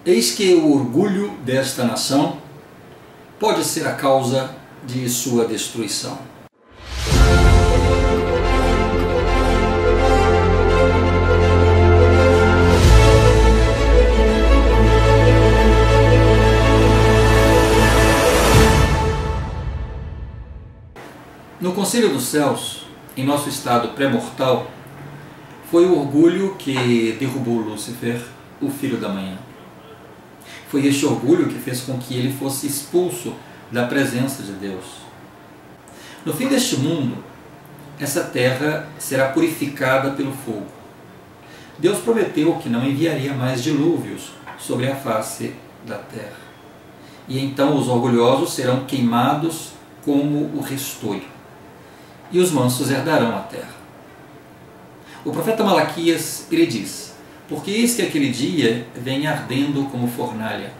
Eis que o orgulho desta nação pode ser a causa de sua destruição. No Conselho dos Céus, em nosso estado pré-mortal, foi o orgulho que derrubou Lúcifer, o filho da manhã. Foi este orgulho que fez com que ele fosse expulso da presença de Deus. No fim deste mundo, essa terra será purificada pelo fogo. Deus prometeu que não enviaria mais dilúvios sobre a face da terra. E então os orgulhosos serão queimados como o restolho, e os mansos herdarão a terra. O profeta Malaquias, ele diz: porque eis que aquele dia vem ardendo como fornalha.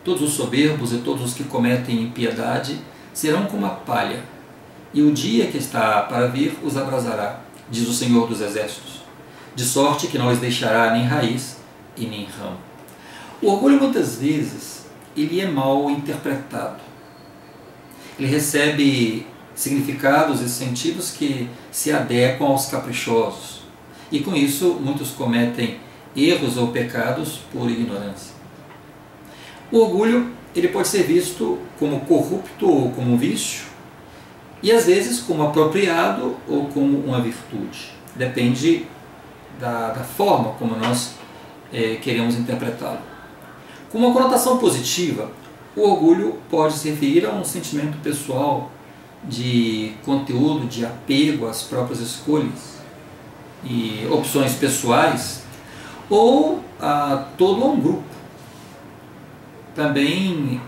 Todos os soberbos e todos os que cometem impiedade serão como a palha, e o dia que está para vir os abrasará, diz o Senhor dos Exércitos, de sorte que não lhes deixará nem raiz e nem ramo. O orgulho muitas vezes ele é mal interpretado. Ele recebe significados e sentidos que se adequam aos caprichosos, e com isso muitos cometem erros ou pecados por ignorância. O orgulho ele pode ser visto como corrupto ou como um vício, e às vezes como apropriado ou como uma virtude. Depende da forma como nós queremos interpretá-lo. Com uma conotação positiva, o orgulho pode se referir a um sentimento pessoal de conteúdo, de apego às próprias escolhas e opções pessoais, ou a todo um grupo. Também,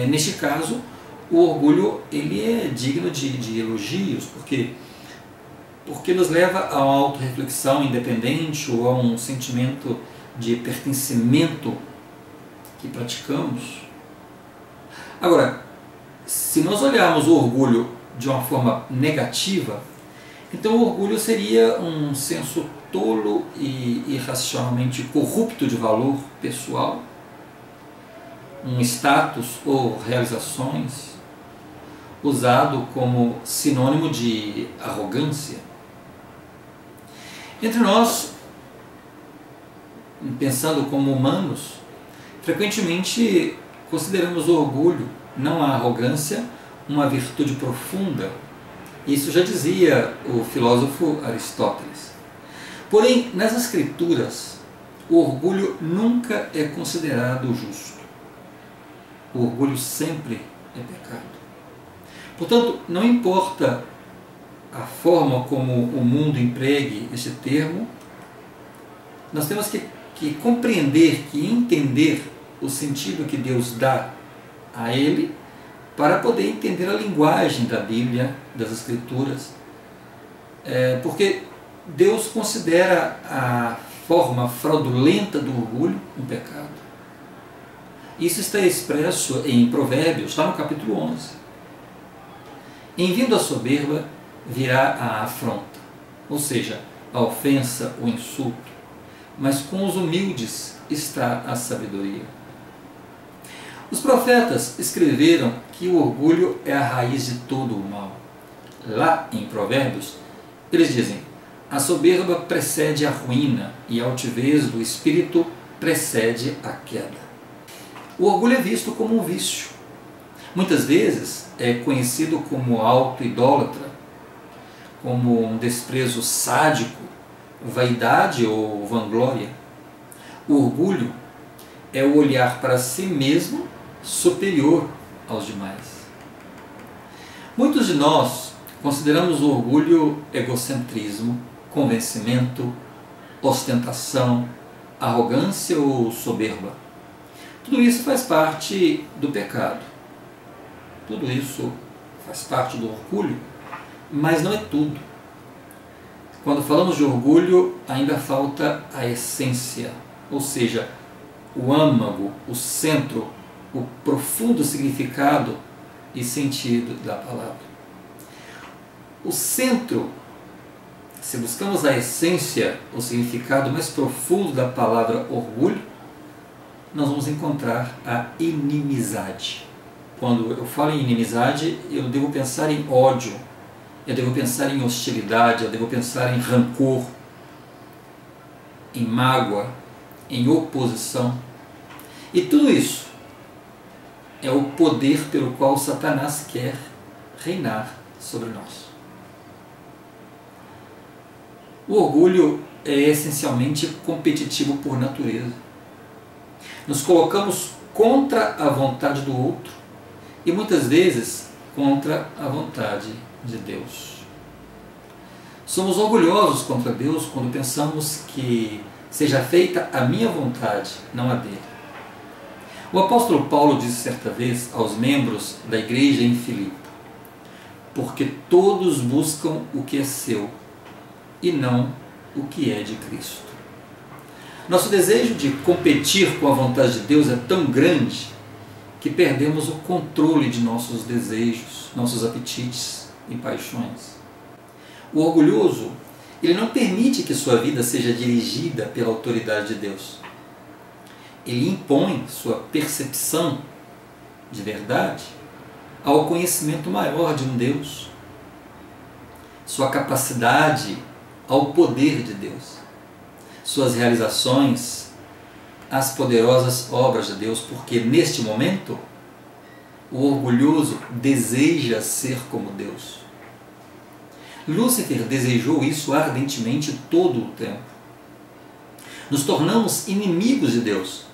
neste caso, o orgulho ele é digno de elogios, porque nos leva a uma autorreflexão independente ou a um sentimento de pertencimento que praticamos. Agora, se nós olharmos o orgulho de uma forma negativa, então o orgulho seria um senso tolo e irracionalmente corrupto de valor pessoal, um status ou realizações usado como sinônimo de arrogância. Entre nós, pensando como humanos, frequentemente consideramos o orgulho, não a arrogância, uma virtude profunda. Isso já dizia o filósofo Aristóteles. Porém, nas Escrituras, o orgulho nunca é considerado justo. O orgulho sempre é pecado. Portanto, não importa a forma como o mundo empregue este termo, nós temos que compreender, que entender o sentido que Deus dá a ele, para poder entender a linguagem da Bíblia, das Escrituras, porque Deus considera a forma fraudulenta do orgulho um pecado. Isso está expresso em Provérbios, está no capítulo 11. Em vindo a soberba, virá a afronta, ou seja, a ofensa, o insulto, mas com os humildes está a sabedoria. Os profetas escreveram que o orgulho é a raiz de todo o mal. Lá em Provérbios, eles dizem: a soberba precede a ruína e a altivez do espírito precede a queda. O orgulho é visto como um vício. Muitas vezes é conhecido como auto-idólatra, como um desprezo sádico, vaidade ou vanglória. O orgulho é o olhar para si mesmo superior aos demais. Muitos de nós consideramos o orgulho egocentrismo, convencimento, ostentação, arrogância ou soberba. Tudo isso faz parte do pecado. Tudo isso faz parte do orgulho, mas não é tudo. Quando falamos de orgulho, ainda falta a essência, ou seja, o âmago, o centro, o profundo significado e sentido da palavra. O centro, se buscamos a essência, o significado mais profundo da palavra orgulho, nós vamos encontrar a inimizade. Quando eu falo em inimizade, eu devo pensar em ódio, eu devo pensar em hostilidade, eu devo pensar em rancor, em mágoa, em oposição. E tudo isso é o poder pelo qual Satanás quer reinar sobre nós. O orgulho é essencialmente competitivo por natureza. Nos colocamos contra a vontade do outro e muitas vezes contra a vontade de Deus. Somos orgulhosos contra Deus quando pensamos que seja feita a minha vontade, não a dele. O apóstolo Paulo disse certa vez aos membros da igreja em Filipe: porque todos buscam o que é seu e não o que é de Cristo. Nosso desejo de competir com a vontade de Deus é tão grande que perdemos o controle de nossos desejos, nossos apetites e paixões. O orgulhoso, ele não permite que sua vida seja dirigida pela autoridade de Deus. Ele impõe sua percepção de verdade ao conhecimento maior de um Deus, sua capacidade ao poder de Deus, suas realizações às poderosas obras de Deus, porque neste momento o orgulhoso deseja ser como Deus. Lúcifer desejou isso ardentemente todo o tempo. Nos tornamos inimigos de Deus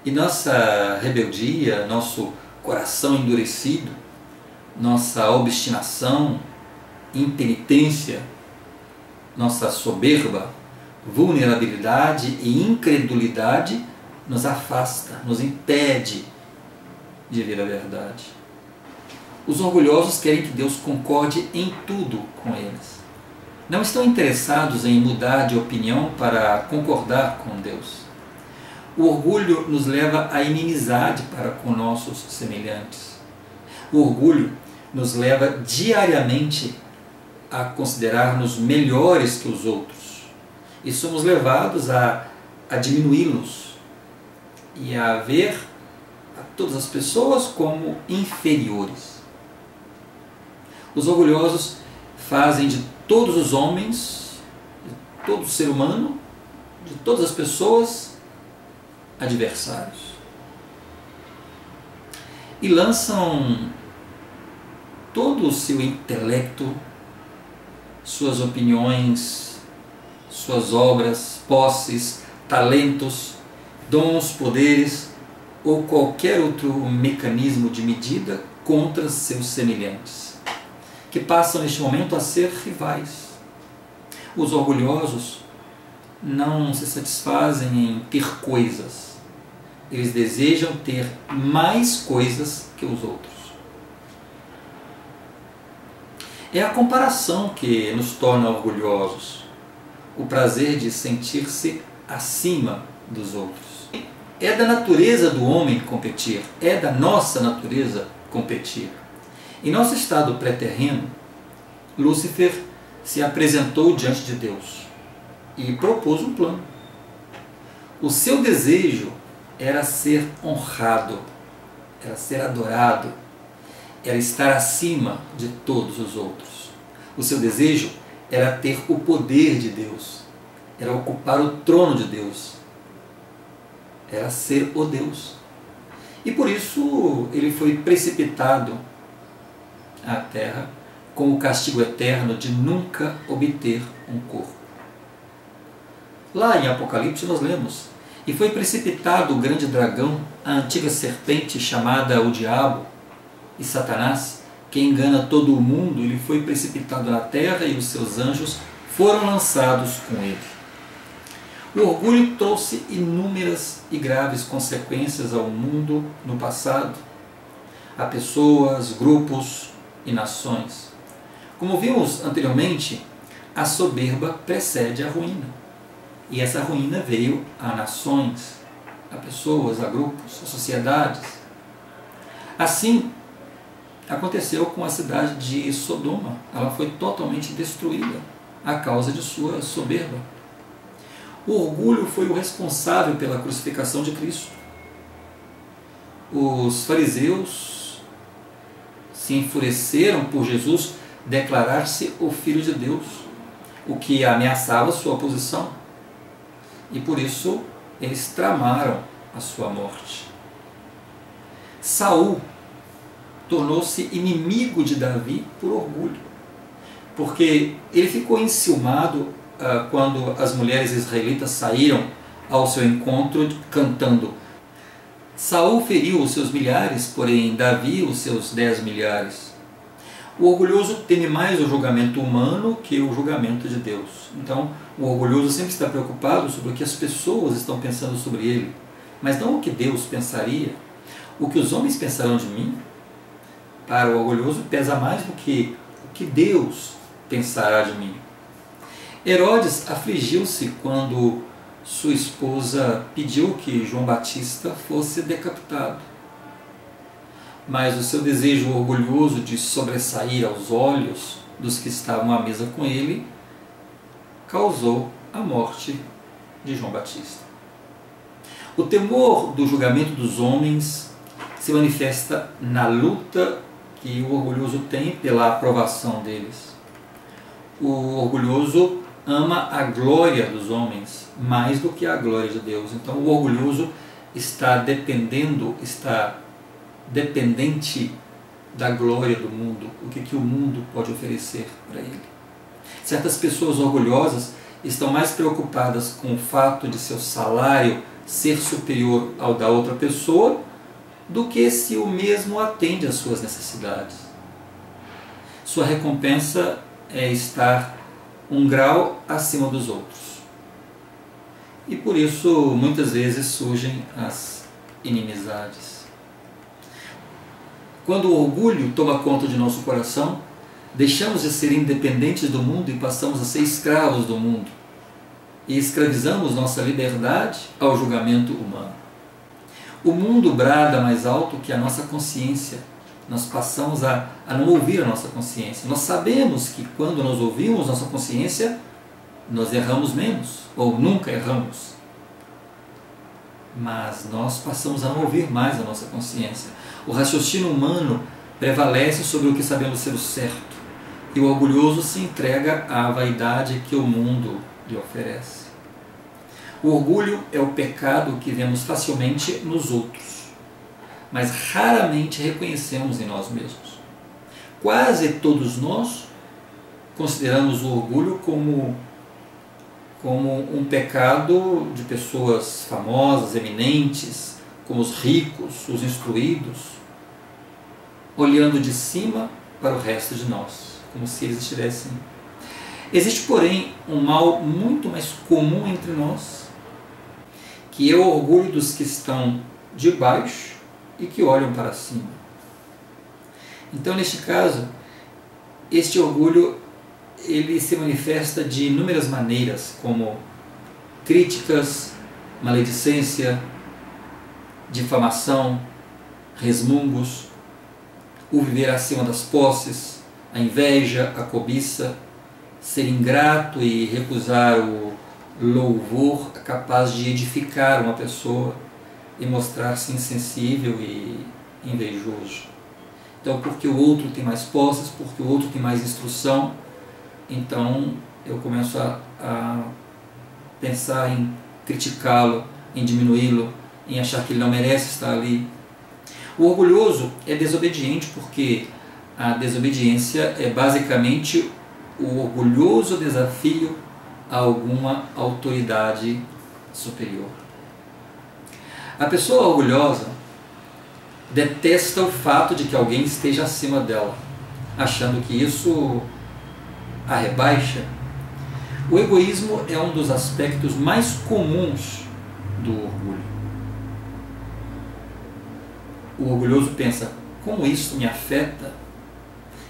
e nossa rebeldia, nosso coração endurecido, nossa obstinação, impenitência, nossa soberba, vulnerabilidade e incredulidade nos afasta, nos impede de ver a verdade. Os orgulhosos querem que Deus concorde em tudo com eles. Não estão interessados em mudar de opinião para concordar com Deus. O orgulho nos leva à inimizade para com nossos semelhantes. O orgulho nos leva diariamente a considerar-nos melhores que os outros. E somos levados a diminuí-los e a ver a todas as pessoas como inferiores. Os orgulhosos fazem de todos os homens, de todo ser humano, de todas as pessoas, adversários. E lançam todo o seu intelecto, suas opiniões, suas obras, posses, talentos, dons, poderes ou qualquer outro mecanismo de medida contra seus semelhantes, que passam neste momento a ser rivais. Os orgulhosos não se satisfazem em ter coisas, eles desejam ter mais coisas que os outros. É a comparação que nos torna orgulhosos, o prazer de sentir-se acima dos outros. É da natureza do homem competir, é da nossa natureza competir. Em nosso estado pré-terreno, Lúcifer se apresentou diante de Deus e propôs um plano. O seu desejo era ser honrado, era ser adorado, era estar acima de todos os outros. O seu desejo era ter o poder de Deus, era ocupar o trono de Deus, era ser o Deus. E por isso ele foi precipitado à terra com o castigo eterno de nunca obter um corpo. Lá em Apocalipse nós lemos: e foi precipitado o grande dragão, a antiga serpente chamada o diabo e Satanás, que engana todo o mundo. Ele foi precipitado na terra e os seus anjos foram lançados com ele. O orgulho trouxe inúmeras e graves consequências ao mundo no passado, a pessoas, grupos e nações. Como vimos anteriormente, a soberba precede a ruína. E essa ruína veio a nações, a pessoas, a grupos, a sociedades. Assim, aconteceu com a cidade de Sodoma. Ela foi totalmente destruída a causa de sua soberba. O orgulho foi o responsável pela crucificação de Cristo. os fariseus se enfureceram por Jesus declarar-se o Filho de Deus, o que ameaçava sua posição, e por isso eles tramaram a sua morte. Saul tornou-se inimigo de Davi por orgulho, porque ele ficou enciumado quando as mulheres israelitas saíram ao seu encontro cantando. Saul feriu os seus milhares, porém Davi os seus 10 milhares. O orgulhoso teme mais o julgamento humano que o julgamento de Deus. Então, o orgulhoso sempre está preocupado sobre o que as pessoas estão pensando sobre ele, mas não o que Deus pensaria. O que os homens pensarão de mim, para o orgulhoso, pesa mais do que o que Deus pensará de mim. Herodes afligiu-se quando sua esposa pediu que João Batista fosse decapitado. Mas o seu desejo orgulhoso de sobressair aos olhos dos que estavam à mesa com ele causou a morte de João Batista. O temor do julgamento dos homens se manifesta na luta que o orgulhoso tem pela aprovação deles. O orgulhoso ama a glória dos homens mais do que a glória de Deus. Então o orgulhoso está dependente da glória do mundo, o que o mundo pode oferecer para ele. Certas pessoas orgulhosas estão mais preocupadas com o fato de seu salário ser superior ao da outra pessoa do que se o mesmo atende às suas necessidades. Sua recompensa é estar um grau acima dos outros. E por isso muitas vezes surgem as inimizades. Quando o orgulho toma conta de nosso coração, deixamos de ser independentes do mundo e passamos a ser escravos do mundo. E escravizamos nossa liberdade ao julgamento humano. O mundo brada mais alto que a nossa consciência. Nós passamos a não ouvir a nossa consciência. Nós sabemos que quando nós ouvimos nossa consciência, nós erramos menos, ou nunca erramos. Mas nós passamos a não ouvir mais a nossa consciência. O raciocínio humano prevalece sobre o que sabemos ser o certo, e o orgulhoso se entrega à vaidade que o mundo lhe oferece. O orgulho é o pecado que vemos facilmente nos outros, mas raramente reconhecemos em nós mesmos. Quase todos nós consideramos o orgulho como um pecado de pessoas famosas, eminentes, como os ricos, os instruídos, olhando de cima para o resto de nós, como se eles estivessem. Existe, porém, um mal muito mais comum entre nós, que é o orgulho dos que estão de baixo e que olham para cima. Então, neste caso, este orgulho ele se manifesta de inúmeras maneiras, como críticas, maledicência, difamação, resmungos, o viver acima das posses, a inveja, a cobiça, ser ingrato e recusar o louvor capaz de edificar uma pessoa e mostrar-se insensível e invejoso. Então, porque o outro tem mais posses, porque o outro tem mais instrução, então eu começo a pensar em criticá-lo, em diminuí-lo, em achar que ele não merece estar ali. O orgulhoso é desobediente porque a desobediência é basicamente o orgulhoso desafio a alguma autoridade superior. A pessoa orgulhosa detesta o fato de que alguém esteja acima dela, achando que isso a rebaixa. O egoísmo é um dos aspectos mais comuns do orgulho. O orgulhoso pensa, como isso me afeta?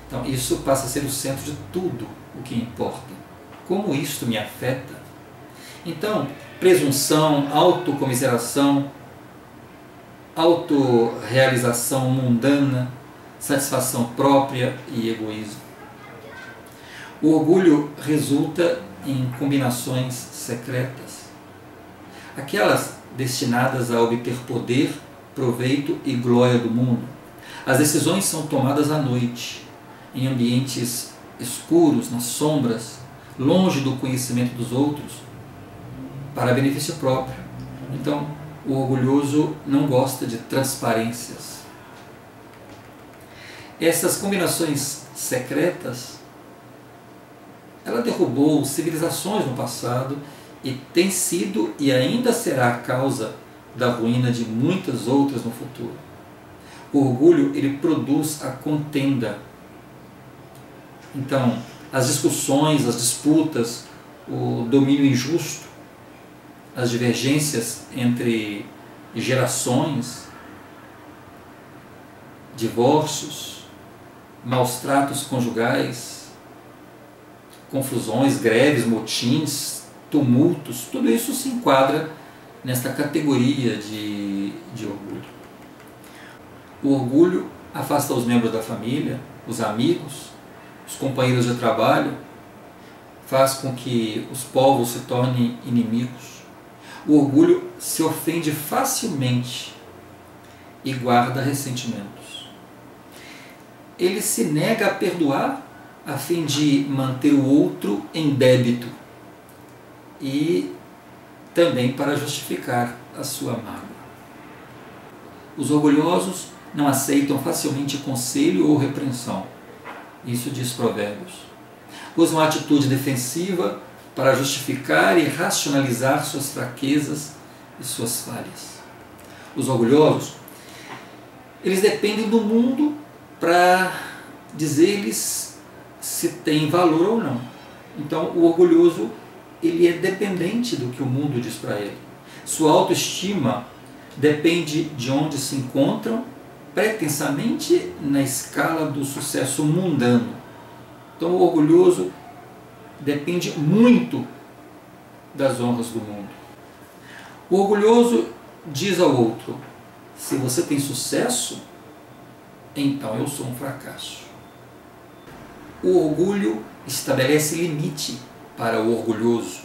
Então isso passa a ser o centro de tudo o que importa. Como isto me afeta? Então, presunção, autocomiseração, autorrealização mundana, satisfação própria e egoísmo. O orgulho resulta em combinações secretas, aquelas destinadas a obter poder proveito e glória do mundo. As decisões são tomadas à noite, em ambientes escuros, nas sombras, longe do conhecimento dos outros, para benefício próprio. Então, o orgulhoso não gosta de transparências. Essas combinações secretas, ela derrubou civilizações no passado e tem sido e ainda será a causa da ruína de muitas outras no futuro. O orgulho, ele produz a contenda. Então, as discussões, as disputas, o domínio injusto, as divergências entre gerações, divórcios, maus tratos conjugais, confusões, greves, motins, tumultos, tudo isso se enquadra nesta categoria de orgulho. O orgulho afasta os membros da família, os amigos, os companheiros de trabalho, faz com que os povos se tornem inimigos. O orgulho se ofende facilmente e guarda ressentimentos. Ele se nega a perdoar a fim de manter o outro em débito e também para justificar a sua mágoa. Os orgulhosos não aceitam facilmente conselho ou repreensão. Isso diz Provérbios. Usam uma atitude defensiva para justificar e racionalizar suas fraquezas e suas falhas. Os orgulhosos, eles dependem do mundo para dizer-lhes se tem valor ou não. Então, o orgulhoso, ele é dependente do que o mundo diz para ele. Sua autoestima depende de onde se encontram, pretensamente na escala do sucesso mundano. Então, o orgulhoso depende muito das honras do mundo. O orgulhoso diz ao outro: se você tem sucesso, então eu sou um fracasso. O orgulho estabelece limite para o orgulhoso,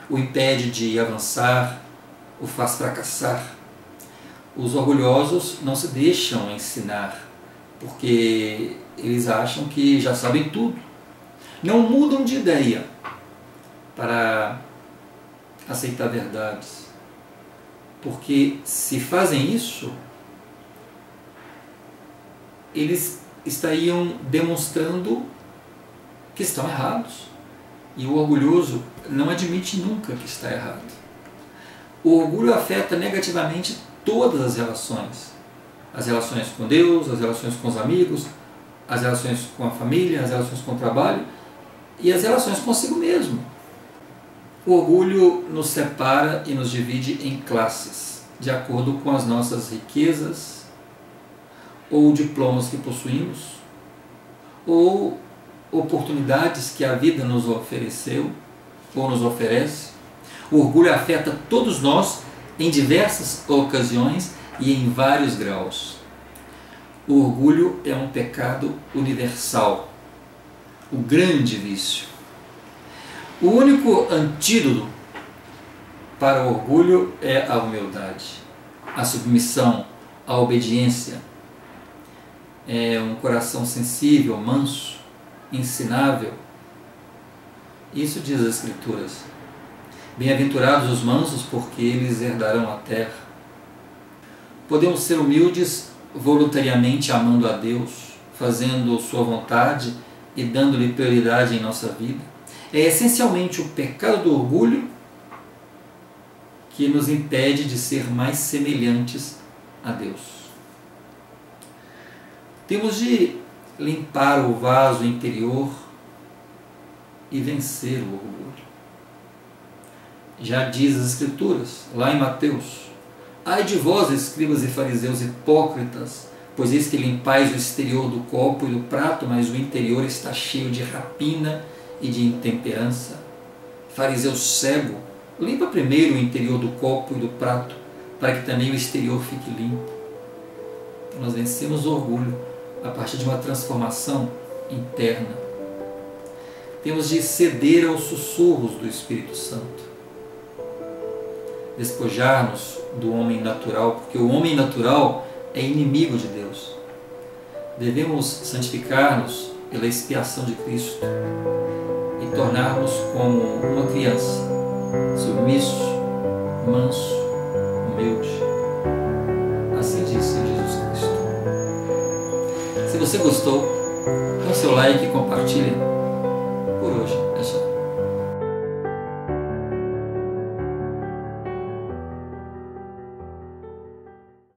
o impede de avançar, o faz fracassar. Os orgulhosos não se deixam ensinar, porque eles acham que já sabem tudo. Não mudam de ideia para aceitar verdades, porque se fazem isso, eles estariam demonstrando que estão errados. E o orgulhoso não admite nunca que está errado. O orgulho afeta negativamente todas as relações com Deus, as relações com os amigos, as relações com a família, as relações com o trabalho e as relações consigo mesmo. O orgulho nos separa e nos divide em classes, de acordo com as nossas riquezas, ou diplomas que possuímos, ou oportunidades que a vida nos ofereceu ou nos oferece. O orgulho afeta todos nós em diversas ocasiões e em vários graus. O orgulho é um pecado universal, o grande vício. O único antídoto para o orgulho é a humildade, a submissão, a obediência. É um coração sensível, manso, ensinável. Isso diz as Escrituras. Bem-aventurados os mansos, porque eles herdarão a terra. Podemos ser humildes voluntariamente amando a Deus, fazendo sua vontade e dando-lhe prioridade em nossa vida. É essencialmente o pecado do orgulho que nos impede de ser mais semelhantes a Deus. Temos de limpar o vaso interior e vencer o orgulho. Já diz as Escrituras, lá em Mateus: ai de vós, escribas e fariseus hipócritas, pois eis que limpais o exterior do copo e do prato, mas o interior está cheio de rapina e de intemperança. Fariseu cego, limpa primeiro o interior do copo e do prato, para que também o exterior fique limpo. Então, nós vencemos o orgulho a partir de uma transformação interna. Temos de ceder aos sussurros do Espírito Santo, despojar-nos do homem natural, porque o homem natural é inimigo de Deus. Devemos santificar-nos pela expiação de Cristo e tornar-nos como uma criança, submisso, manso, humilde. Assim diz Jesus Cristo. Se você gostou, dê seu like e compartilhe.